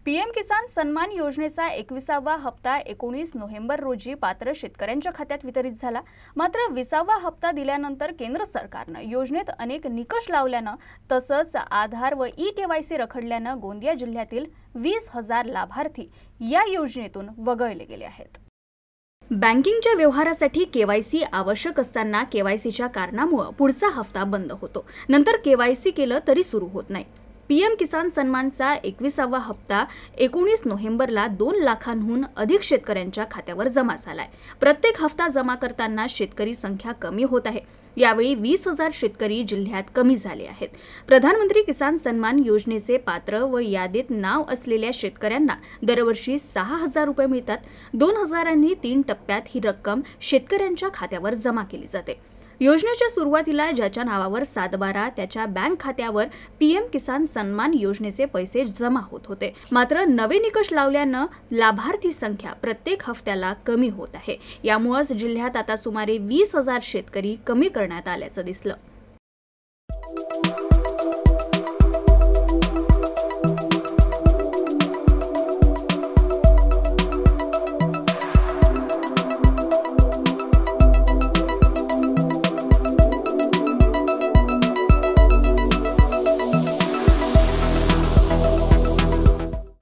PM किसान सन्मान योजनेचा 21वा हप्ता 19 नोव्हेंबर रोजी पात्र शेतकऱ्यांच्या खात्यात वितरित झाला। मात्र 20वा हप्ता दिल्यानंतर केंद्र सरकारनं योजनेत अनेक निकष लावल्यानं तसंच आधार व ई-केवायसी रखडल्यानं गोंदिया जिल्ह्यातील 20,000 लाभार्थी या योजनेतून वगळले गेले आहेत। बँकिंगच्या व्यवहारासाठी केवायसी आवश्यक असताना केवायसीच्या कारणामुळे पुढचा हप्ता बंद होतो। नंतर केवायसी केलं तरी सुरू होत नाही। पीएम किसान सन्मानचा 21वा हप्ता 19 नोव्हेंबरला 2 लाखांहून अधिक शेतकऱ्यांच्या खात्यावर जमा झालाय। प्रत्येक हप्ता जमा करताना शेतकरी संख्या कमी होत आहे। यावेळी 20,000 शेतकरी जिल्ह्यात कमी झाले आहेत। प्रधानमंत्री किसान सन्मान योजनेचे पात्र व यादीत नाव असलेल्या शेतकऱ्यांना दरवर्षी 6,000 रुपये मिळतात। 2,000 3 टप्प्यात ही रक्कम शेतकऱ्यांच्या खात्यावर जमा केली जाते। योजनेच्या सुरुवातीला ज्याच्या नावावर 7/12 त्याच्या बँक खात्यावर पीएम किसान सन्मान योजनेचे पैसे जमा होत होते। मात्र नवे निकष लावल्यानं लाभार्थी संख्या प्रत्येक हफ्त्याला कमी होत आहे। यामुळेच जिल्ह्यात आता सुमारे 20,000 शेतकरी कमी करण्यात आल्याचं दिसलं।